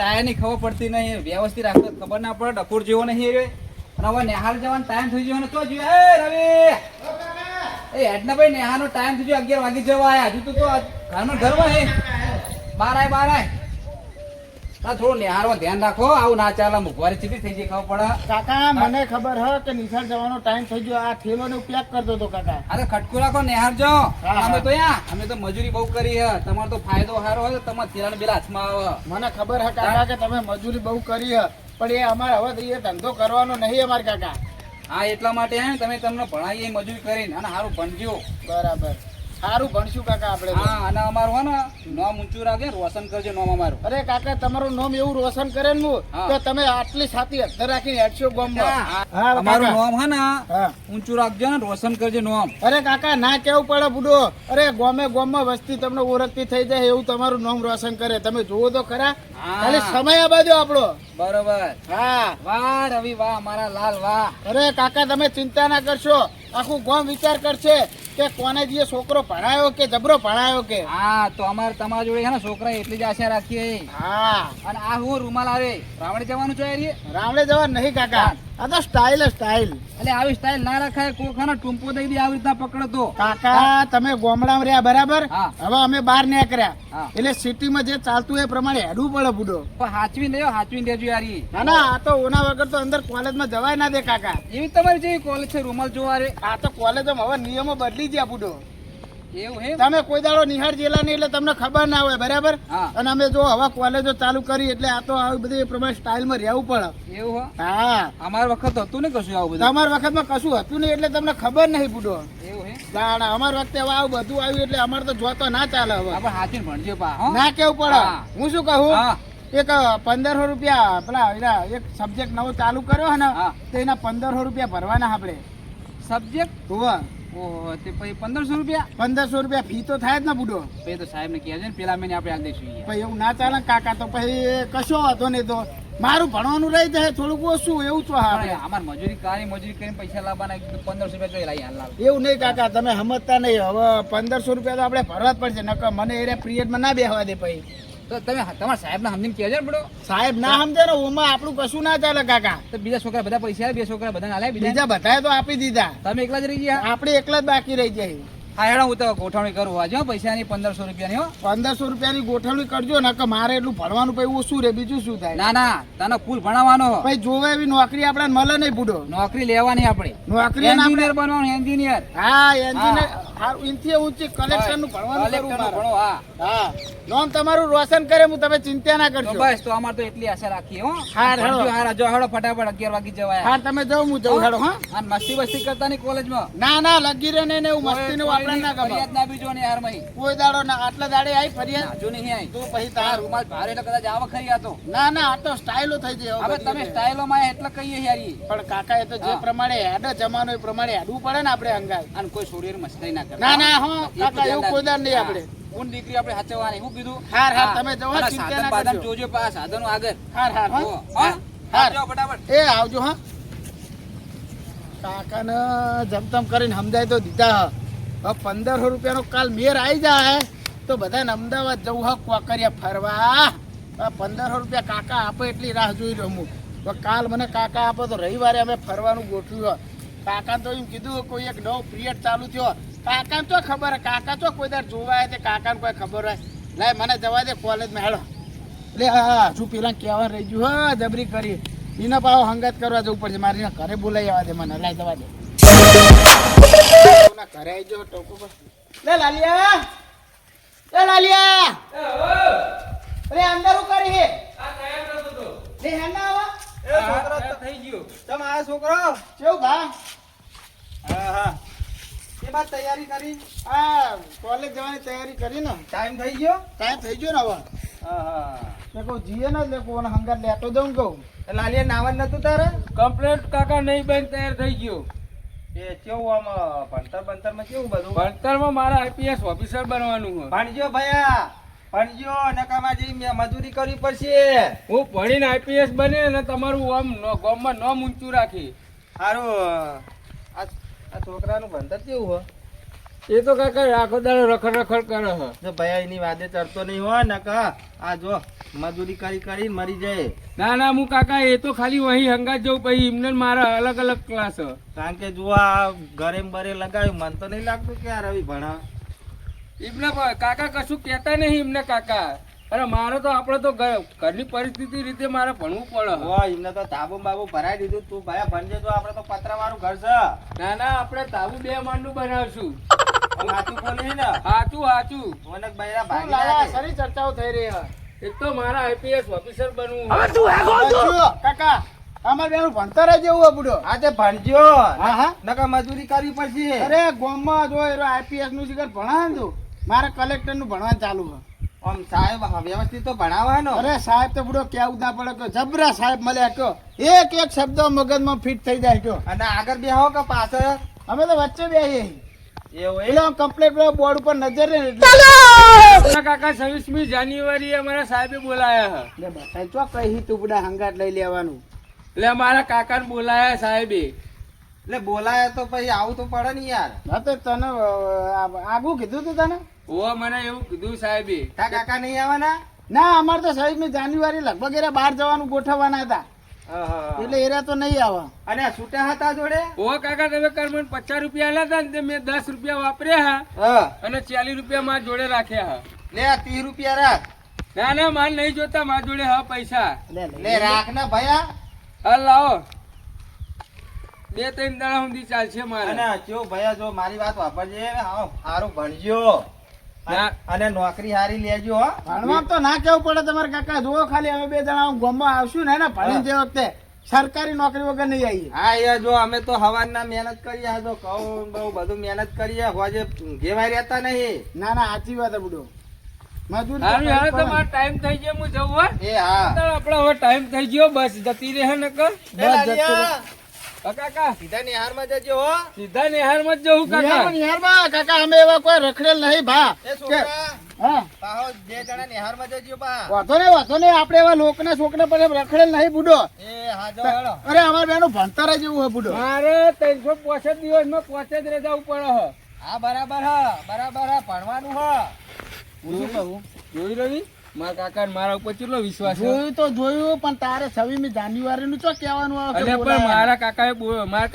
Tyre ની ખબર પડતી નહીં, વ્યવસ્થિત રાખતો ખબર ના પડે, ડફોર જેવો નહીં રે. અને હવે નેહાર જવાનો ટાઈમ થઈ ગયો ને તો જોયું. એ રવિ, એ હેડના ભાઈ નેહાર નો ટાઈમ થઈ ગયો, 11 વાગે જવા આયા. હજુ તો ઘરમાં ઘરમાં હે. બાર આય. થોડું નેહારમાં ધ્યાન રાખો, આવું ના ચાલે. મુખવારી ચીટી થઈ જાય ખબર પડે. કાકા મને ખબર હ કે નિશાળ જવાનો ટાઈમ થઈ ગયો. આ થેલો ને પેક કરતો હતો કાકા. અરે ખટકું રાખો નેહાર જો. અમે તો મજૂરી બહુ કરી હે. તમારો તો ફાયદો સારો હોય તો તમારા થેલાને પેલા હાથમાં આવે. મને ખબર હે કાકા કે તમે મજૂરી બહુ કરી હે, પણ એ અમારે હવે એ ધંધો કરવાનો નહીં અમારે કાકા. હા, એટલા માટે હે તમે તમને ભણાવીએ મજૂરી કરીને અને સારું ભણજો. બરાબર, સારું ભણશું કાકા આપણે. હા, અને અમારું હે ને નામ ઊંચું રાખે, રોશન કરજો નામ અમારું. અરે કાકા તમારું નામ એવું રોશન કરે ને તો તમે આટલી છાતી અધર રાખીને હેડશો ગામમાં. અમારું નામ હે ને ઊંચું રાખજો ને, રોશન કરજો નામ. અરે કાકા ના કેવું પડે બુડો. અરે ગામમાં વસ્તી તમને ઓળખતી થઈ જાય એવું તમારું નામ રોશન કરે. તમે જોવો તો ખરા, ખાલી સમય આ બાજુ આપણો. બરોબર. હા, વાહ રવિ વાહ, મારા લાલ વાહ. અરે કાકા તમે ચિંતા ના કરશો, આખું ગામ વિચાર કરશે કે કોને જે છોકરો ભણાયો કે જબરો ભણાયો કે. હા, તો અમારે તમારા જોડે હે ને છોકરા એટલી જ આશા રાખીએ. હા, અને આ હું રૂમાલ આવે રાવણે જવાનું છે યાર. રાવણે જવા નહીં કાકા, આ તો સ્ટાઇલ. એટલે આવી સ્ટાઇલ ના રખાય. કોખાનો ટૂંપો દઈ દે આવી રીતના પકડતો. કાકા તમે ગામડામાં રહ્યા બરાબર, હવે અમે બહાર નીકળ્યા હા. એટલે સિટીમાં જે ચાલતું એ પ્રમાણે હેડવું પડે બુડો. હાચવીને દેજો યાર. ના આ તો ઓના વગર તો અંદર કોલેજમાં જવાય ના દે કાકા. એવી તમારી જેવી કોલેજ છે રૂમાલ જોવા રે. આ તો કોલેજમાં હવે નિયમો બદલી ગયા બુડો. એવું હે? તમે કોઈ દાડો નિહાળ જેલા નહીં એટલે તમને ખબર ના હોય બરાબર. હા. અને અમે જો હવે કોલેજો ચાલુ કરી એટલે આ તો આવી બધી પ્રમાણે સ્ટાઇલમાં રહેવું પડે. એવું હે? હા, અમાર વખત હતું ને કશું આવું બધું. તમારા વખતમાં કશું હતું નહીં એટલે તમને ખબર નહીં બુડો. એવું હે? અમાર વખતે હવે આવું બધું આવ્યું એટલે અમારે તો જોતો ના ચાલે હવે. આપણે હાચવીને ભણજો પા. હો? ના કેવું પડે. હું શું કહું, હા. એક 1500 રૂપિયા પેલા એક સબ્જેક્ટ નવો ચાલુ કર્યો હે ને હા. તો એના 1500 રૂપિયા ભરવાના આપણે. સબ્જેક્ટ? હોવા ઓહો, તે પછી 1500 રૂપિયા? 1500 રૂપિયા ફી તો થાય જ ને બુડો. પછી તો સાહેબ ને કહેજો ને પેલા મહિને આપણે આલ દઈશું યાર. પછી એવું ના ચાલે ને કાકા, તો પછી કશો હતો નહીં તો મારું ભણવાનું રહી જાય થોડુંક ઓછું એવું છો. આપણે અમાર મજૂરી કરીને પૈસા લાવવાના 1500 રૂપિયા તો લાવી હાલ. એવું નહીં કાકા, તમે સમજતા નહીં. હવે 1500 રૂપિયા તો આપણે ભરવા જ પડશે, નકર મને એ પિરિયડમાં ના બેસવા દે. પછી તો તમે તમારા સાહેબ ને સમજીને કહેજો ને બડો. સાહેબ ના સમજે ને ઓમાં આપણું કશું ના ચાલે કાકા. તો બીજા છોકરા બધા પૈસા આવે, બે છોકરા બધા આલે. બીજા બધાએ તો આપી દીધા, તમે એકલા જ રહી ગયા. આપણે એકલા જ બાકી રહી જાય. હા હેડા, હું તો ગોઠવણી કરું આજે પૈસાની 1500 રૂપિયાની. હો, 1500 રૂપિયાની ગોઠવણી કરજો ને કે મારે એટલું ભણવાનું પછી ઓછું રે, બીજું શું થાય. ના તને ફૂલ ભણાવવાનો. પછી જોવે એવી નોકરી આપણે મળે નહીં બુડો. નોકરી લેવાની આપણે. નોકરી એન્જિનિયર બનવાનું. એન્જિનિયર. હા, એન્જિનિયર. ઇનથી ઊંચી કલેક્શન નું ભણવાનું ભણો. હા, નામ તમારું રોશન કરે, હું તમે ચિંતા ના કરજો. બસ તો અમાર તો એટલી આશા રાખીએ. હો, હાર જો હેડો ફટાફટ 11 વાગે જવાય. હા, તમે જાઓ, હું જઉં. હેડો. હા, અને મસ્તી કરતા ની કોલેજમાં. ના લગી રે ને એવું મસ્તી નું આપણે ના ગમે. ફરિયાદ ના બીજો ને યાર મહી. કોઈ દાડો ના આટલા દાડે આવી ફરિયાદ જો નહીં આવી તો પછી તાર રૂમાલ ભારે એટલે કદાચ આવા ખરી આ તો. ના આ તો સ્ટાઇલો થઈ જાય. હવે તમે સ્ટાઇલો માં એટલે કહીએ યાર. પણ કાકા એ તો જે પ્રમાણે હેડે જમાનો એ પ્રમાણે હેડવું પડે ને આપણે અંગાય. અને કોઈ છોડીને મસ્તી ના કરે. ના હો કાકા, એવું કોઈ દાડ નહીં આપણે. કોણ દીકરી આપણે હાચવવાની. હું કીધું? હાર તમે જવો, ચિંતા ના કરજો. જોજો પા સાધનો આગળ. હાર જાઓ ફટાફટ. એ આવજો. હા, કાકાને જમતમ કરીને સમજાય તો દીધા. હવે 1500 રૂપિયાનો કાલ મેર આવી જાય તો બધાને અમદાવાદ જવું હક કોકરિયા ફરવા. 1500 રૂપિયા કાકા આપે એટલી રાહ જોઈ રહ્યો હું. તો કાલ મને કાકા આપો તો રવિવારે અમે ફરવાનું ગોઠવ્યું. કાકા તો એમ કીધું કોઈ એક નવો પિરિયડ ચાલુ થયો. કાકાને તો ખબર, કાકા તો કોઈ દર જોવાય તે કાકાને કોઈ ખબર હોય. લાય મને જવા દે કોલેજમાં. હેડો. એટલે હા, હજુ પેલા કહેવા રહી ગયું. હા, જબરી કરી એના પાછો હંગાત કરવા જવું પડશે. મારી ઘરે બોલાવી આવવા દે મને. લાય જવા દે. ઘરે આવી જાવ ટોકો પર. લે લાલિયા, અરે અંદર હું કરી હે? લે હેના આવા. છોકરો તો થઈ ગયો. તમે આ છોકરો કેવું ભા? હા, એ બાદ તૈયારી કરી. હા, કોલેજ જવાની તૈયારી કરી ને. ટાઈમ થઈ ગયો. ટાઈમ થઈ ગયો ને હવે. હા, કહું જીએ ને એટલે કોને હંગાત લેતો જાઉં કહું. લાલિયા નાવા નતું તારે? કમ્પ્લેટ કાકા નહીં બેન તૈયાર થઈ ગયો. એ કેવું આમ ભણતર માં કેવું બધું? ભણતરમાં મારે આઈપીએસ ઓફિસર બનવાનું છે. ભણજો ભયા, ભણજો. નકામા જઈ મજૂરી કરવી પડશે. હું ભણીને આઈપીએસ બને ને તમારું આમ ગામમાં નામ ઊંચું રાખી. સારું. આ છોકરાનું ભણતર કેવું હોય? એ તો કાકા આખો દાડો રખડ રખડ કરે હ. જો ભયા એની વાદે ચડતો નહીં હોય ને કા આ જો મજૂરી કરી કરી મરી જાય. ના ના હું કાકા એ તો ખાલી વહી હંગાત જવું પછી એમને ને મારા અલગ અલગ ક્લાસ હ. કારણ કે જો આ ઘરે ને બરે લગાવ્યું મને તો નહીં લાગતું કે આ રવિ ભણા. એમને કાકા કશું કહેતા નહીં એમને કાકા. અરે મારે તો આપણે તો ઘરની પરિસ્થિતિ રીતે મારે ભણવું પડે હ. હોય એમને તો તાબુ બાબુ ભરાઈ દીધું. તું ભયા ભણજે તો આપણે તો પતરા વાળું ઘર છે. ના ના આપણે તાબુ 2 માળનું બનાવશું. સાચું બોલી ને સાચું સાચું. ઓનક ભાઈ ભાગી લાલા, લાગે. સારી ચર્ચાઓ થઈ રહી હ. એક તો મારા આઈપીએસ ઓફિસર બનવું. કાકા અમાર બેનું ભણતર જ એવું આપડો. આ તે ભણજો. હા હા. નકા મજૂરી કરવી પડશે. અરે ગામમાં જો એરો આઈપીએસ નું શિખર ભણાવજો. મારે કલેક્ટર નું ભણવાનું ચાલુ છે. આમ સાહેબ વ્યવસ્થિત તો ભણાવવાનો. અરે સાહેબ તો બુડો કેવું ના પડે કે જબરા સાહેબ મળ્યા કયો એક એક શબ્દ મગજમાં ફિટ થઈ જાય કયો. અને આગળ બેહો કે પાછળ અમે તો વચ્ચે બેહીએ. એવું એટલે આમ કમ્પ્લીટ બોર્ડ ઉપર નજર રહે એટલે કાકા 26મી જાન્યુઆરી અમારા સાહેબે બોલાયા હે. લે બતાય ચો કઈ તું બુડા હંગાટ લઈ લેવાનું. એટલે મારા કાકાને બોલાયા સાહેબે. એટલે બોલાય તો પછી આવું તો પડે ને યાર. હા તો તને આગું કીધું તું તને? ઓ મને એવું કીધું સાહેબે. તા કાકા નહીં આવવાના? ના અમારે તો 26મી જાન્યુઆરી લગભગ એરા બહાર જવાનું ગોઠવવાના હતા. એટલે એરા તો નહીં આવે. અને આ છૂટા હતા જોડે? ઓ કાકા તમે કર મને 50 રૂપિયા આલ્યા હતા ને મેં 10 રૂપિયા વાપર્યા હા. અને 40 રૂપિયા મારા જોડે રાખ્યા હા. લે 30 રૂપિયા રાખ. ના ના માર નહીં જોતા મારા જોડે હા પૈસા. લે રાખ ને ભયા. હા લાવો 2-3 દાડા સુધી ચાલશે મારે. અને જો ભયા જો મારી વાત વાપરજે. હા સારું ભણજો. ના. અને નોકરી હારી લેજો હો. ભણવા તો ના કેવું પડે તમારે કાકા. જુઓ ખાલી અમે 2 જણા ગામમાં આવશું ને ભણી જે વખતે સરકારી નોકરી વગર નહીં આવીએ. હા યાર જો અમે તો હવારના મહેનત કરીએ. જો કહું બહુ બધું મહેનત કરીએ. હોજે ઘેવાય રહેતા નહીં. ના ના સાચી વાત બુડો. મજૂરી હવે તમારો ટાઈમ થઈ ગયો હું જવું હો. એ હા. આપણે હવે ટાઈમ થઈ ગયો બસ જતી રહે નકર. બસ જતી કાકા સીધા નિહારમાં જજો હો. સીધા નિહારમાં જ જવું કાકા. નિહારમાં કાકા અમે એવા કોઈ રખડેલ નહીં ભા. એ છોકરા હા પાહો 2 જણા નિહારમાં જજો પા. વાંધો નહીં આપણે એવા લોકના છોકરા પર રખડેલ નહીં બુડો. એ હા જો હેડો. અરે અમાર બેનું ભણતર જ એવું હે બુડો. મારે 365 દિવસમાં 5 જ રજા ઉપર હ. હા બરાબર હા બરાબર હા ભણવાનું હા. હું શું કહું જોઈ રવિ મારા કાકા મારા ઉપર કેટલો વિશ્વાસ છે. જોયું તો જોયું પણ તારે 26મી જાન્યુઆરી નું શું કહેવાનું આવે? પણ મારા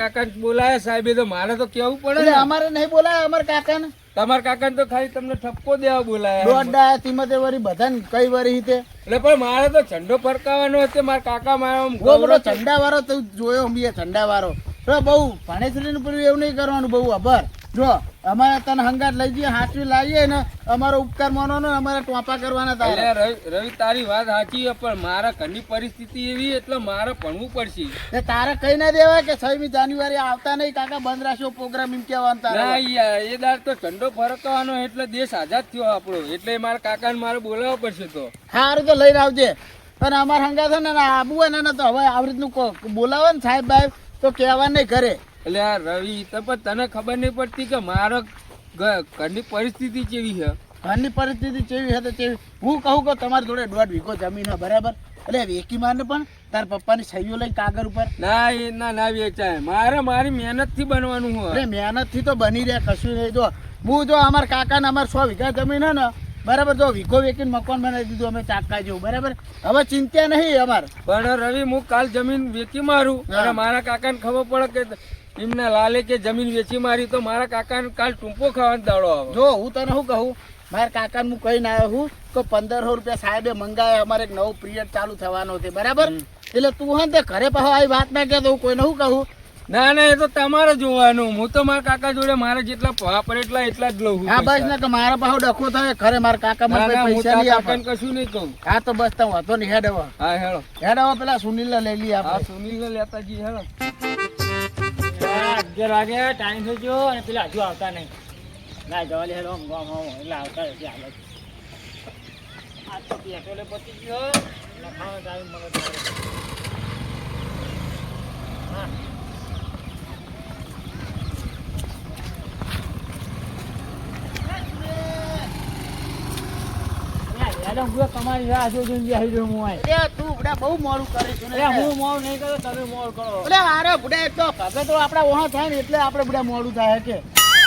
કાકાએ બોલાયા સાહેબે તો મારે તો કેવું પડે. અમારે નહીં બોલાયા અમારા કાકાને. તમારા કાકાને તો ખાલી તમને ઠપકો દેવા બોલાયા. દોડા તિમતે વરી બધાને કઈ વરી હિતે. એટલે પણ મારે તો ઝંડો ફરકાવવાનો હતો. મારા કાકા મારા ઝંડા વાળો તો જોયો મીએ ઝંડા વાળો તો બહુ ભાણેશ્વરી પૂરું એવું નહીં કરવાનું. બહુ આભાર. જો અમારે તને હંગાત લઈ જઈએ હાચવી લાવીએ ને અમારો ઉપકાર માનો ને અમારે ટોપા કરવાના હતા. રવિ તારી વાત સાચી પણ મારા ઘરની પરિસ્થિતિ એવી એટલે મારે ભણવું પડશે. તારે કઈ ના દેવાય કે 6મી જાન્યુઆરી આવતા નહીં કાકા બંધ રાખ્યો પ્રોગ્રામ એમ કહેવાનું. એ દાડ તો ઝંડો ફરકવાનો એટલે દેશ આઝાદ થયો આપણો. એટલે મારા કાકાને મારે બોલાવવો પડશે. તો સારું તો લઈને આવજે. અને અમારા હંગાત છે ને આબુ હોય ને તો હવે આવી રીતનું બોલાવે ને સાહેબ બાહેબ તો કહેવા નહીં ઘરે. એટલે આ રવિ તો પણ તને ખબર નહીં પડતી કે મારા ઘરની પરિસ્થિતિ કેવી છે. ઘરની પરિસ્થિતિ કેવી છે તો કેવી. હું કહું કે તમારી જોડે 1.5 વીઘો જમીન બરાબર. એટલે વેકી મારને પણ તાર પપ્પાની સહીઓ લઈ કાગળ ઉપર. ના એ ના વેચાય. મારે મારી મહેનત થી બનવાનું હોય. અરે મહેનત થી તો બની રહે કશું નહીં. જો હું જો અમારા કાકા ને અમારે 100 વીઘા જમીન હે ને બરાબર. જો વીઘો વેકીને મકાન બનાવી દીધું અમે ચાકા જેવું બરાબર. હવે ચિંતા નહીં અમારે. પણ રવિ હું કાલ જમીન વેચી મારું અને મારા કાકાને ખબર પડે કે એમના લાલે કે જમીન વેચી મારી તો મારા કાકાને કાલ ટૂંપો ખાવાનો દાડો આવે. જો હું તને શું કહું મારા કાકાને હું કહીને આવ્યો હું કે 1500 રૂપિયા સાહેબે મંગાવે. અમારે એક નવો પિરિયડ ચાલુ થવાનો છે બરાબર. એટલે તું હા તે ઘરે પાછો આવી વાત ના કહેતો હું કોઈને શું કહું. ના ના એ તો તમારે જોવાનું. હું તો મારા કાકા જોડે મારે જેટલા વાપરે એટલા જ લઉં. હા બસ ને કે મારા પાછો ડખો થાય ખરે મારા કાકા મને પૈસા નહીં આપે કશું નહીં કહું. હા તો બસ તમે વાંધો નહીં હેડ હવે. હા હેડ હવે પેલા સુનિલ ને લઈ લઈએ આપણે. સુનિલ ને લેતા જઈએ હેડો. 11 વાગે ટાઈમ થઈ ગયો અને પેલા હજુ આવતા નહીં. ના જવા લે હેડો એટલે આવતા રહેશે હાલત. આ તો પેટ્રોલે પતી ગયો લખાવાનો ટાઈમ મળે. હા તમારી રાહ જોઈને બેસી રહ્યો હું અહીં. તું બુડા બહુ મોડું કરીશું. હું મોડું નહીં કરો તમે મોડું કરો. અરે બુડા એક તો હવે તો આપડા ઓહા થાય ને એટલે આપણે બુડા મોડું થાય કે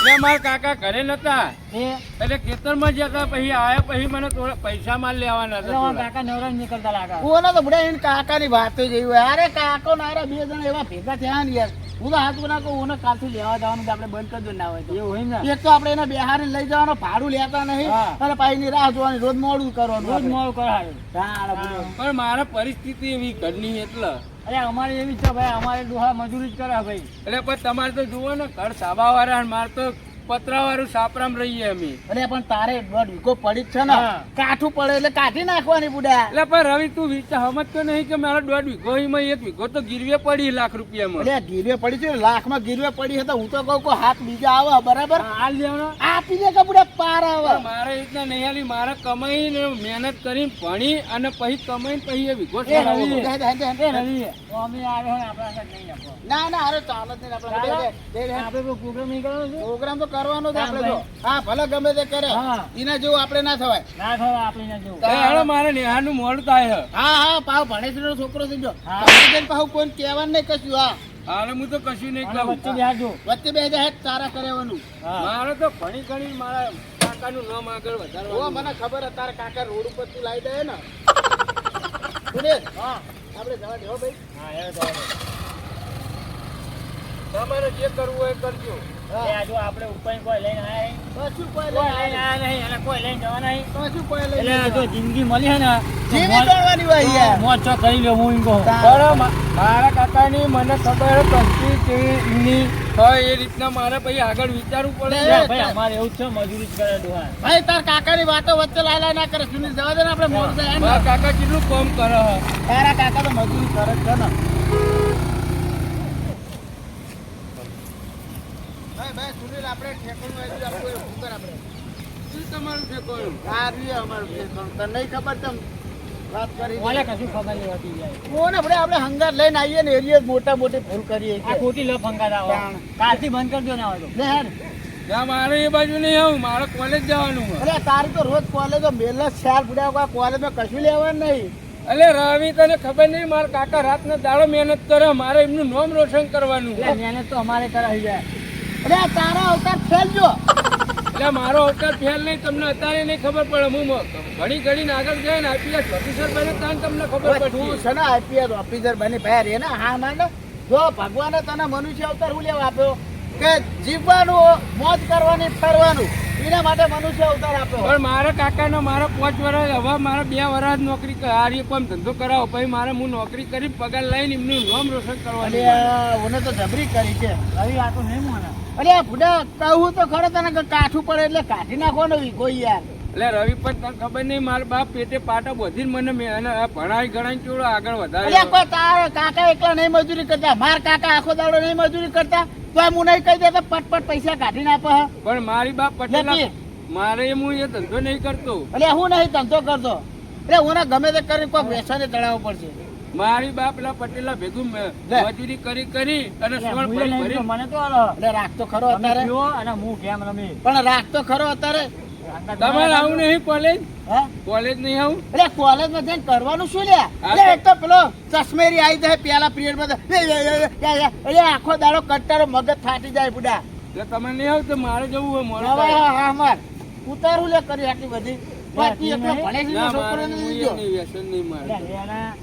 એટલે મારા કાકા ઘરે નતા એ એટલે ખેતરમાં જતા પછી આયા પછી મને થોડા પૈસા માલ લેવાના હતા થોડા. કાકા નવરા નીકળતા લાગે કોને તો બડે એને કાકાની વાતો જેવી હોય અરે કાકો નારા બે જણા એવા ભેગા થયા ને યાર હું તો હાથ બના કહું ઓને કાલથી લેવા જવાનું તો આપણે બંધ કરી દો ના હોય તો એવું હોય ને એક તો આપણે એને બિહારી લઈ જવાનો ભાડું લેતા નહીં અને પાછી રાહ જોવાની રોજ મોડું કરવાનું રોજ મોડું કરાવે પણ મારા પરિસ્થિતિ એવી ઘરની એટલે અરે અમારે એવી છે ભાઈ અમારે ડોહા મજૂરી જ કરે ભાઈ એટલે પણ તમારે તો જુઓ ને ઘર સાબા વાળા મારે તો પતરા વાળું સાપરામ રહીએ અમે. અરે પણ તારે દોઢ વીઘો પડી જ છે ને કાઠું પડે એટલે કાઢી નાખવાની બુડા એટલે પણ રવિ તું વિચાર સમજતો નહીં કે મારા દોઢ વીઘો માં 1 વીઘો તો ગીરવે પડી લાખ રૂપિયામાં. એટલે ગીરવે પડી છે લાખમાં ગીરવે પડી છે તો હું તો કહું કે હાથ બીજા આવે બરાબર હાલ લેવાનો આપી દે કે બુડા પાર આવે મારે રીતના નહીં હાલી મારે કમાઈને મહેનત કરીને ભણી અને પછી કમાઈને પછી એ વીઘો ના ના અરે ચાલો જ નહીં આપણે પ્રોગ્રામ તો કરવાનો જ આપણે તો હા ભલે ગમે તે કરે એના જેવું આપણે ના થવાય મારે નેહાનું મોડું થાય છે. હા હા પાવ ભણેશ્વર છોકરો થઈ ગયો પાવ કોઈ કહેવાનું નહીં કશું હા હાલે હું તો કશું નહીં કહું વચ્ચે બે જાય તારા કરેવાનું મારે તો ભણી ગણી મારા કાકાનું નામ આગળ વધારવાનું. મને ખબર છે તારા કાકા રોડ ઉપર તું લાવી દે ને આપણે જવા દેવો ભાઈ તમારે જે કરવું હોય એ કરજો. આપણે ઉપર કોઈ લઈને આયા કશું કોઈ લઈને આયા નહીં અને કોઈ લઈને જવા નહીં કશું કોઈ લઈને એટલે જો જિંદગી મળી છે ને જીવી તોડવાની હોય યાર મોજ ચો કરી લ્યો હું ઇંગો પણ મારા કાકાની મને ખબર પંચી કેવી હોય એ રીતના મારે પછી આગળ વિચારવું પડે. ભાઈ અમારે એવું છે મજૂરી જ કરે ડોહા ભાઈ તાર કાકાની વાતો વચ્ચે લાયલા ના કરે સુનિલ જવા દે ને આપણે મોડ જાય મારા કાકા કેટલું કામ કરે તારા કાકા તો મજૂરી કરે છે ને ભાઈ સુનિલ આપણે ઠેકાણું આવી આપણે ઉપર આપણે શું તમારું ઠેકાણું? આ રહ્યું અમારું ઠેકાણું તને નહીં ખબર તમ વાત કરી ઓલે કશું ખબર નહીં હોતી જાય કોને આપણે હંગાત લઈને આવીએ ને એરિયા મોટા મોટી ભૂલ કરીએ આ ખોટી લપ હંગાત આવો કાલથી બંધ કરજો ને આવે લે હેડ ત્યાં મારે એ બાજુ નહીં આવું મારે કોલેજ જવાનું હોય. અરે તારી તો રોજ કોલેજ મેલ ચાર પૂડા કોલેજમાં કશું લેવાનું નહીં એટલે રવિ તને ખબર નહીં મારા કાકા રાતનો દાડો મહેનત કરે મારે એમનું નામ રોશન કરવાનું. મહેનત તો અમારે કરાવી જાય અરે તારા અવતાર ફેલજો એટલે મારો અવતાર ફેલ નહીં તમને અત્યારે નહીં ખબર પડે. હું ઘણી ઘડીને આગળ જાય ને આઈપીએસ ઓફિસર બને ત્યાં તમને ખબર તું પડશે. છે ને આઈપીએસ ઓફિસર બની ભાઈ રે ને હા માને જો ભગવાને તને મનુષ્ય અવતાર હું લેવા આપ્યો કે જીવવાનું મોજ કરવાની ફરવાનું એના માટે મનુષ્ય અવતાર આપ્યો પણ મારા કાકાનો મારા 5 વર્ષ હવે મારા 2 વર્ષ નોકરી હારી પણ ધંધો કરાવો પછી મારે હું નોકરી કરી પગાર લઈને એમનું નામ રોશન કરવાનું. ઓને તો જબરી કરી છે રવિ આ તો નહીં મને અરે ભૂડા કહું તો ખરો તને કે કાઠું પડે એટલે કાઢી નાખવાનો વીઘો યાર એટલે રવિ પણ તને ખબર નહીં મારા બાપ પેટે પાટા બોધીને મને ભણાવી ગણાવી ચોડો આગળ અરે વધારે. કોઈ તારા કાકા એકલા નહીં મજૂરી કરતા માર કાકા આખો દાડો નહીં મજૂરી કરતા તો હું નહીં કહી દેતા પટપટ પૈસા કાઢી નાખે પણ મારી બાપ પટેલા નથી. મારે હું એ ધંધો નહીં કરતો. એટલે હું નહીં ધંધો કરતો એટલે હું ગમે તે કરી કોઈ વ્યસને ચડાવવું પડશે મારી બાપ પેલા પટેલા ભેગું મજૂરી કરી અને સોળ મુએ ભરી નહીં ભરી તો મને તો આલો. એટલે રાખતો ખરો તમે અત્યારે પીવો અને હું કેમ રમી પણ રાખતો ખરો અત્યારે તમારે આવું નહીં કોલેજ હા કોલેજ નહીં આવું. એટલે કોલેજમાં જઈને કરવાનું શું લ્યા એટલે એક તો પેલો ચશ્મેરી આવી જાય પેલા પિરિયડમાં એટલે આખો દાડો કટ્ટારો મગજ ફાટી જાય બુડા એટલે તમે નહીં આવું તો મારે જવું હોય મોડું હવે થાય. હા માર ઉતારું લે કરી આટલી બધી બાકી એકલો ભણે છે ને ના છોકરો મારે ને મુએ લીધો નહીં, વ્યસન નહીં મારે.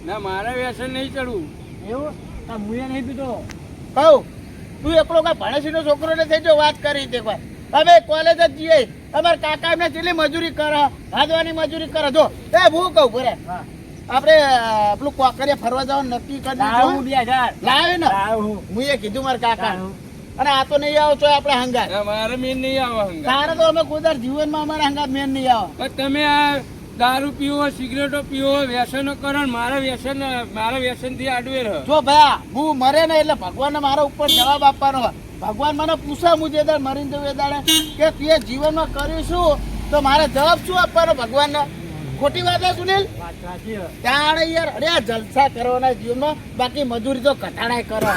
ના મારે વ્યસન નહીં ચડવું. એવું આ મુએ નહીં પીતો કહું તું એકલો કઈ ભણે છે ને છોકરો ને થઈ જો વાત કરી તે કોઈ અમે કોલેજ જ જઈએ અમારા કાકા એમને કેટલી મજૂરી કરે હાજવાની મજૂરી કરે જો એ હું કહું બરે હા આપણે પેલું કોકરિયા ફરવા જવાનું નક્કી કરી લાવું દીધું 2000 લાવે ને લાવું હું એ કીધું મારા કાકા અને આ તો નહીં આવો છો આપણે હંગાત ના, મારે મેન નહીં આવે હંગાત. તારે તો અમે કુદર જીવનમાં અમારા હંગાત મેન નહીં આવે પણ તમે આ દારૂ પીવો સિગરેટો પીવો વ્યસનો કરો ને મારા વ્યસન થી આડવે રહો. જો ભયા હું મરે ને એટલે ભગવાનને મારા ઉપર જવાબ આપવાનો હોય ભગવાન મને પૂછા હું જે દાડે મરીને જવું એ દાડે કે તું જીવનમાં કર્યું શું તો મારે જવાબ શું આપવાનો ભગવાનને ખોટી વાત છે સુનિલ વાત સાચી છે. તાણે યાર અરે આ જલસા કરવાના જીવનમાં બાકી મજૂરી તો ઘટાડાય કરો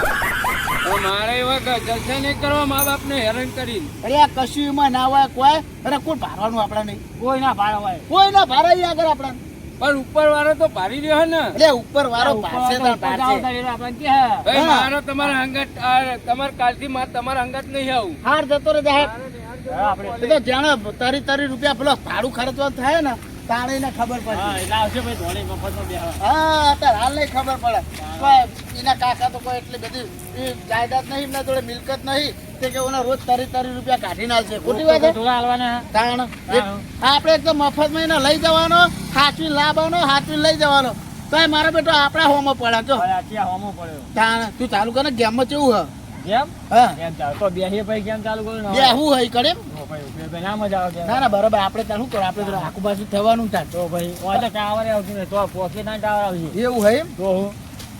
હવે મારે એવા જલસા નહીં કરવા મા બાપ ને હેરાન કરીને. અરે આ કશું એમાં ના હોય કોઈ અરે કોણ ભારવાનું આપણા નહીં કોઈ ના ભાડો હોય કોઈ ના ભારે આગળ આપણા પણ ઉપર વાળો તો ભારી રહ્યો ને. એટલે ઉપર વાળો પાસે તો પાસે આપણે કે હે ભાઈ મારો તમારા અંગત તમારા કાલથી તમારા અંગત નહીં આવું. હાર જતો રે જાહેર એ તો જાણે તરી રૂપિયા પેલો ભાડું ખર્ચવા થાય ને તાણે એને ખબર પડે. હા એટલે આવશે ભાઈ ધોળી મફતમાં બેહવા. હા અત્યારે હાલ નહીં ખબર પડે. કોઈ એના કાકા તો કોઈ એટલી બધી એ જાયદાદ નહીં, એમના જોડે મિલકત નહીં તે કે ઓના રોજ તરી રૂપિયા કાઢીને આવશે. ખોટી વાત છે? થોડા હાલવાના. તાણ આપણે એકદમ મફતમાં એને લઈ જવાનો, હાચવીને લાવવાનો, હાચવીને લઈ જવાનો. તો એ મારો બેટો આપણા હોમાં પડે જો. અત્યારે હોમો પડ્યો. તાણ તું ચાલુ કર ને ગેમમાં કેવું હ? કેમ હા કેમ ચાલો તો બેહીએ ભાઈ કેમ ચાલુ કરું ને બે હું હઈ કરે ભાઈ ભાઈ ના મજા આવે ના ના બરાબર. આપણે ત્યાં શું કરો, આપણે તો આખું બાજુ થવાનું થાય તો ભાઈ ઓય તો ટાવર આવતું ને તો પોકે ના ટાવર આવશે એવું હોય એમ. તો હું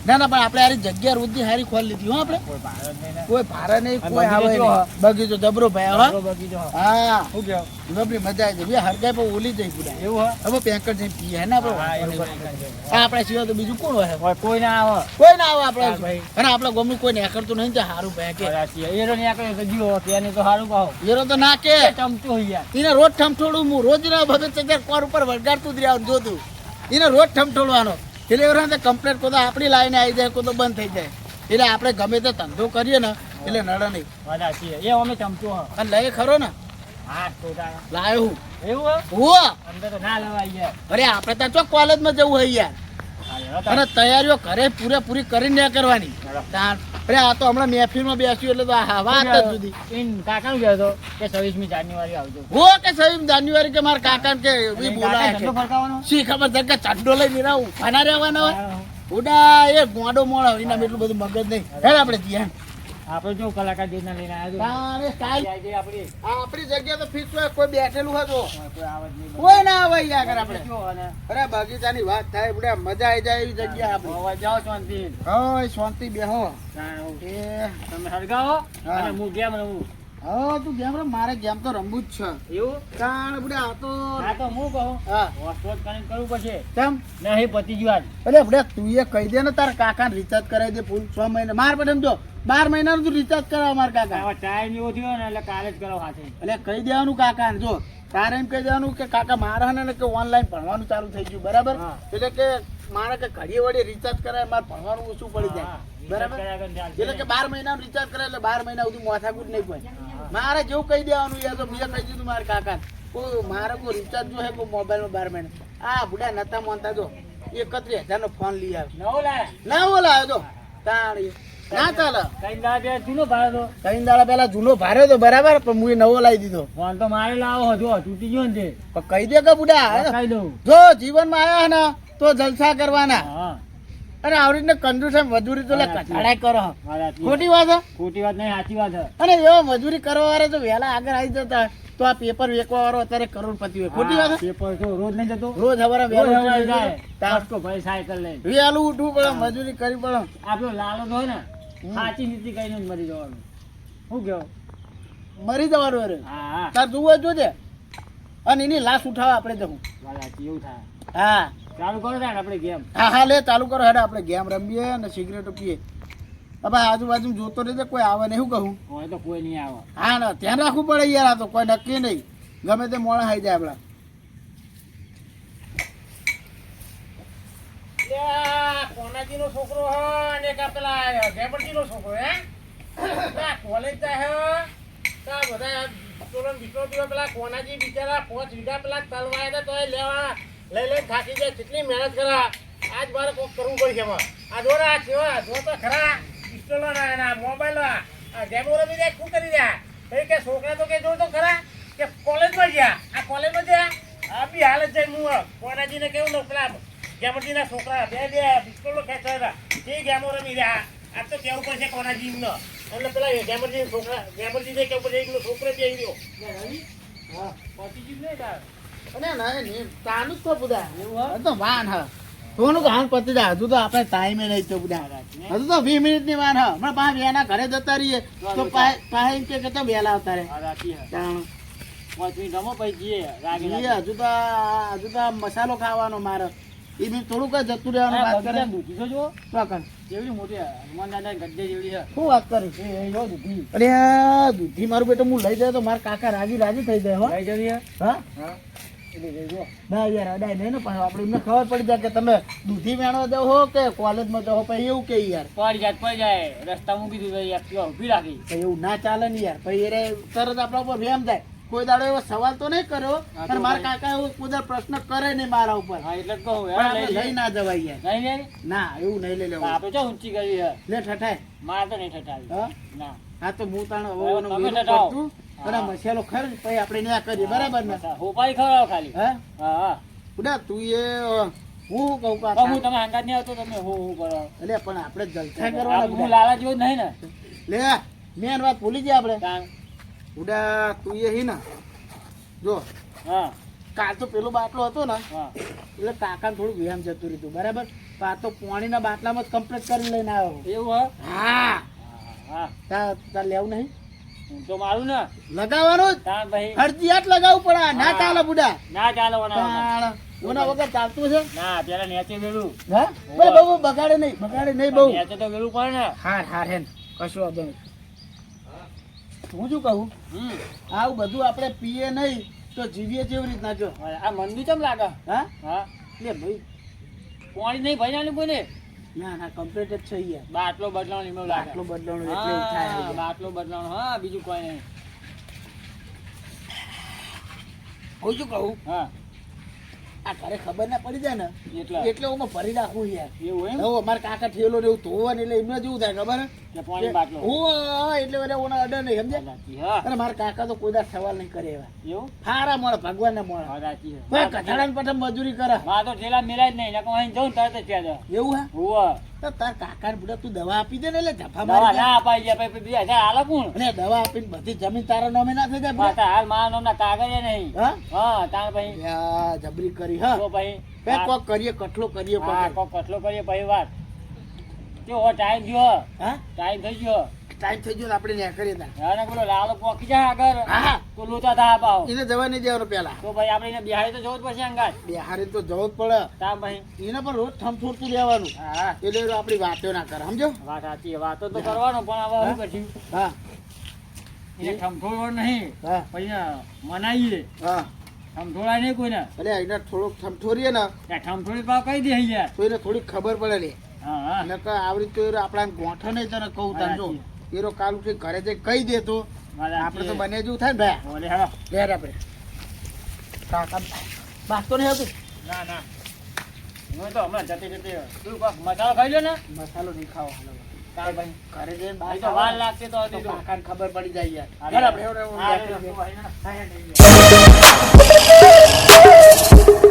ના ના પણ આપણે આ જગ્યા રોજની હારી ખોલી લીધી હો આપણે. કોઈ ભારત નહીં ને કોઈ ભારે નહીં, અને કોઈ આવે બગીચો નહીં. બગીચો જબરો ભાઈ હો. બરોબર કીધો. હા શું કેવું જબરી મજા આવી જાય. હરગાય પણ ઓલી જઈ પૂરા. એવું હે હવે પેન્કર જઈને પીએ ને હા, એવું આપણે. કંઈ આ આપણા સિવાય તો બીજું કોણ હોય? ઓય કોઈ ના આવે કોઈ ના આવે આપણે. ભાઈ. અને આપણા ગામનું કોઈ નેકરતું નહીં તો સારું ભાઈ કે એરો ને આકડે તો જીવો તેને તો સારું કહો એરો તો ના કે ચમચો હોય યાર એને રોજ ઠમઠોડું હું રોજ ના ભગત કોર ઉપર વળગાડતું જ રહ્યા જોતું. એને રોજ ઠમઠોડવાનો એટલે એવું કમ્પ્લેટ કોઈ તો આપણી લાઈને આવી જાય, કોઈ તો બંધ થઈ જાય. એટલે આપણે ગમે તે ધંધો કરીએ ને એટલે નડે નહીં. બધા છીએ એ અમે ચમચો હ અને લઈએ ખરો ને હા ટોટા લાયો હું એવું હે હુઓ. અંદર તો ના લેવાય યાર અરે આપણે ત્યાં ચોક કોલેજમાં જવું હોય યાર. અને તૈયારીઓ ઘરે પૂરેપૂરી કરીને ના કરવાની. તાણ અરે આ તો હમણાં મહેફિલમાં બેસ્યું એટલે તો આ વાત જ જુદી. કાકા ગયો હતો કે 26મી જાન્યુઆરી આવજો હો કે 26 જાન્યુઆરી કે મારા કાકા કે એ બોલાય ધંધો છે. ફરકાવાનો શી ખબર છે કે ચંડો લઈ નીરા ઉભાના રહેવાના હોય. ઉડા એ ગોંડો મોળા હોય, એના એટલું બધું મગજ નહીં. હેડ આપણે જીયા આપણે જો કલાકાર દેના લઈને આવ્યો તારે સ્ટાઇલ આપણી આપણી જગ્યા તો ફિક્સ હોય. કોઈ બેઠેલું હોય તો કોઈ આવે જ નહીં કોઈ ના આવે યાર કર આપણે. જો અને અરે બગીચાની વાત થાય બુડા મજા આવી જાય એવી જગ્યા આપણી. હોવા જાઓ શાંતિ હા શાંતિ બેહો. એ તમે હરગાવો હા. અને હું ગેમ રમું હા તું ગેમ રમ. મારે ગેમ તો રમવું જ છે. એવું કારણ બુડા આ તો આ તો હું કહું હા હોસ્ટેલ કનેક્ટ કરવું પડશે કેમ નહીં પતી ગયું આજ અરે બુડા તું એ કહી દે ને તારા કાકાને રિચાર્જ કરાવી દે ફૂલ 6 મહિના. માર પડે જો 12 મહિનાનું તું રિચાર્જ કરાવ મારા કાકા. આવા ટાઈમ એવો થયો ને એટલે કાલે જ કરો હાથે એટલે કહી દેવાનું કાકાને જો તારે એમ કહી દેવાનું કે કાકા મારા ને કે ઓનલાઈન ભણવાનું ચાલુ થઈ ગયું બરાબર. હા. એટલે કે મારે કે ઘડીએ વડે રિચાર્જ કરાય મારે ભણવાનું ઓછું પડી જાય બરાબર. એટલે કે 12 મહિનાનું રિચાર્જ કરે એટલે 12 મહિના સુધી માથાકૂટ નહીં પડે. મારે જેવું કહી દેવાનું યાર તો બીજા કહી દીધું મારા કાકા કોઈ મારે કોઈ રિચાર્જ જો હે કોઈ મોબાઈલમાં 12 મહિના. આ બુડા નતા માનતા જો 31,000 નો ફોન લઈ આવ્યો. નવો લાય ના બોલાયો તો તાણી ના ચાલે. કઈ દા બે જૂનો ભાડો તો 3 દાડા પહેલા જૂનો ભાર્યો તો બરાબર પણ હું નવો લાવી દીધો. ફોન તો મારે લાવો હજુ તૂટી ગયો ને તે પણ કહી દે કે બુડા કહી દઉં જો જીવનમાં આયા ને તો જલસા કરવાના. હા અને આવી રીતના કંજૂસ મજૂરી તો કચાડાય કરો. ખોટી વાત છે. ખોટી વાત નહીં સાચી વાત છે અને એવો મજૂરી કરવા વાળા જો વહેલા આગળ આવી જતા તો આ પેપર વેચવા વાળો અત્યારે કરોડપતિ હોય. ખોટી વાત છે. પેપર તો રોજ નહીં જતો રોજ હવારે રોજ વહેલું હવારે ઉઠી જાય જાય. તાસ્કો ભાઈ સાયકલ લઈને વહેલું ઉઠવું પડે મજૂરી કરવી પડે. આપણો લાલો તો હોય ને સાચી નીતિ કહીને જ મરી જવાનું શું કેવું મરી જવાનું અરે હા હા તાર જોવું જોજે અને એની લાશ ઉઠાવવા આપણે જવું. વાત સાચી એવું થાય હા ચાલુ કરો ને આપણે ગેમ હા હા લે ચાલુ કરો હેડે આપણે ગેમ રમીએ અને સિગરેટો પીએ. હવે આજુબાજુ જોતો રહેજે કોઈ આવે નહીં. શું કહું હોય તો કોઈ નહીં આવે હા ના ધ્યાન રાખવું પડે યાર. આ તો કોઈ નક્કી નહીં ગમે તે મોડા આવી જાય આપડા. કોનાજી નો છોકરો હ અને કા પેલા ગેબરજી નો છોકરો હે કોલેજ જાય તા બધા તોરણ બીટો દીવા પેલા કોનાજી બિચારા 5 વીઘા પેલા તલવાયા હતા તોય લેવા લઈ થાકી જાય કેટલી મહેનત કરા. આજ મારે કોક કરવું પડશે એમાં. આ જોરા કેવા જો તો ખરા પિસ્તોલો ના મોબાઈલ આ ગેમો રમી જાય શું કરી રહ્યા ભાઈ કે છોકરા તો કે જો તો ખરા કે કોલેજમાં ગયા આ કોલેજમાં ગયા આ બી હાલ જ જાય હું કોનાજીને કેવું ને પેલા ગેમરજીના છોકરા બે પિસ્તોલો ખેંચાય હતા તે ગેમો રમી રહ્યા. આ તો કેવું પડશે કોનાજી એમનો એટલે પેલા ગેમરજી છોકરા ગેમરજી કેવું પડશે એકનો છોકરો બી આવી રહ્યો. હા પતી ગયું નહીં તાર અને ના એ ચાલુ જ તો બધા એવું હા તો વાન હા થોડુંક હાલ પતી જાય. હજુ તો આપણે ટાઈમે નહીં તો બધા હજુ તો 20 મિનિટની વાર હા. હમણાં પાંચ વેના ઘરે જતા રહીએ તો પાસે એમ કે તો વહેલા આવતા રહે. આ રાતી હે તાણ. 5 મિનિટ રમો પછી જઈએ રાગે એ હજુ તો આ મસાલો ખાવાનો મારે એ બી થોડુંક જ જતું રહેવાનું વાત કરે. દૂધી તો જુઓ શું કર? જેવડી મોટી હનુમાન દાદા ગદ્દે જેવડી છે શું વાત કરી? એ જો દૂધી અરે આ દૂધી મારું બેટો હું લઈ જાય તો મારા કાકા રાજી થઈ જાય હો. લઈ જવી હે હા એટલે લઈ જો ના યાર અડાય નહીં ને પણ આપણે એમને ખબર પડી જાય કે તમે દૂધી વેણવા જાઓ હો કે કોલેજમાં જાઓ પછી એવું કે યાર પડી જાય રસ્તા મૂકી દીધું એક્ટિવા ઊભી રાખી પછી એવું ના ચાલે ને યાર પછી એ તરત આપણા ઉપર વેમ જાય કોઈ દાડો એવો સવાલ તો નહીં કર્યો અને મારા કાકા એવો કોઈ દાડો પ્રશ્ન કરે નહીં મારા ઉપર. હા એટલે જ કહું પણ યાર આપણે લઈ ના જવાય યાર. નહીં નહીં ના એવું નહીં લઈ લેવું. આપણે ચો ઊંચી કરી હે લે ઠઠાય. માર તો નહીં ઠઠાવી હા ના હા તો હું તાણ હવે હવે તમે ઠઠાવો. અને મસાલો ખર પછી આપણે ન્યા કરીએ બરાબર ને. હોપારી ખવડાવો ખાલી હા હા હા બુડા તું એ હું કહું પણ કાકા હું તમે હંગાત નહીં આવતો તમે હું કરો એટલે પણ આપણે જલસા આ કરવાના હું બુડા. લાલા જેવો જ નહીં ને લે મેન વાત ભૂલી ગયા આપણે. તાન બુડા તું એ હી ને જો હા કાલ તો પેલો બાટલો હતો ને હા એટલે કાકાને થોડું વ્યાયામ જતું રહ્યું બરાબર. તો આ તો પાણીના બાટલામાં જ કમ્પ્લીટ કરી લઈને આવ્યો. એવું હે હા હા તાર લેવું નહીં હું તો મારું ને લગાવવાનું જ તાન ભાઈ ફરજિયાત લગાવવું પડે. ના ચાલે બુડા. ના ચાલો વના તાણ ઓના વગર ચાલતું છે. ના પેલા નેચે વેલું હા બહુ બગાડે નહીં બહુ. નેચે તો વેલું પડે ને હાર હેન કશું વાંધો નહીં. હું શું કહું આવું બધું આપણે પીએ નહીં તો જીવીએ કેવી રીતના જો. આ મંદિર કેમ લાગે હા હા એટલે ભાઈ પાણી નહીં ભર્યા કોઈને ના કમ્પ્લીટ જ છે યાર. બાટલો બદલાવાનો એમ લાગે આટલું બદલાવાનું એટલે એવું થાય હા, બાટલો બદલાવાનો હા બીજું કોઈ નહીં હું શું કહું હા આ ઘરે ખબર ના પડી જાય ને એટલે એટલે હું ભરી રાખું યાર. એવું એમ હવે અમારે કાકા ઠેલો ને એવું ધોવા ને એટલે એમને જેવું થાય ખબર હે? કે પાણી બાટલો હું એટલે બધા ઓના અડે નહીં સમજ્યા. સાચી હા અને મારા કાકા તો કોઈ દાડ સવાલ નહીં કરે એવા. એવું હારા મળે ભગવાન ને મળે. હા સાચી કોઈ કથાડા પઠમ મજૂરી કરે માં તો ઠેલા મેલાય જ નહીં નકર અહીં જઉં તરત જ ત્યાં જાઉં. એવું હે હોવે. તો તાર કાકા ને તું દવા આપી દે ને એટલે જફા દવા મારી દે. ના અપાઈ ગયા પછી 2000 આલે કોણ અને દવા આપીને બધી જમીન તારા નામે ના થઈ જાય બુડા? પાછા હાલ મારા નામના કાગળ નહીં હા હા તાણ પછી યા, જબરી કરી હા તો પછી બે કોક કરીએ કઠલો કરીએ હા પકડ. કોક કટલો કરીએ પછી વાત કેવો ટાઈમ ગયો હા ટાઈમ થઈ ગયો ટાઈમ થઈ ગયો ને આપણે ન્યા કરીએ તાર. અને બોલો લાલો પોકી જાય આગળ હા તો લોચા થા પાવ એને જવા નહીં દેવાનું પેલા. તો ભાઈ આપણે એને બિહારી તો જવું જ પડશે અંગાત બિહારી તો જવું જ પડે. તામ ભાઈ એને પણ રોજ થમથોડતું રહેવાનું હા એટલે આપણી વાતો ના કરે સમજો. વાત સાચી વાતો તો કરવાનો પણ હવે શું કરશું હા એને ઠમઠોડવો નહીં હા પછી મનાઈએ હા ઠમઠોડાય નહીં કોઈને એટલે એને થોડુંક થમથોરીએ ને ત્યાં ઠમઠોડી ભાવ કહી દે યાર તો એને થોડીક ખબર પડે લે. હા હા નકર આવડી તો આપણા ગોઠો નહીં તને કહું તને જો હા, એરો કાલ ઉઠી ઘરે જઈ કહી દે તો વાત આપણે તો સાચી. બને જેવું થાય ને ભાઈ. બોલે હેડો. લેર આપણે કાકા બાસ તો નહીં હતું. ના ના હું તો હમણાં જતી જતી તું કોક મસાલો ખાઈ લો ને મસાલો નહીં ખાવો તાર ભાઈ ઘરે જઈને બહાર અહીં તો વાર લાગશે તો તો હજી તો. કાકાને ખબર પડી જાય યાર. હાલે. હેડ આપણે હા, હેડ, હેડ, હેડ, હેડ. હેડ. હા, હેડ, હેડ.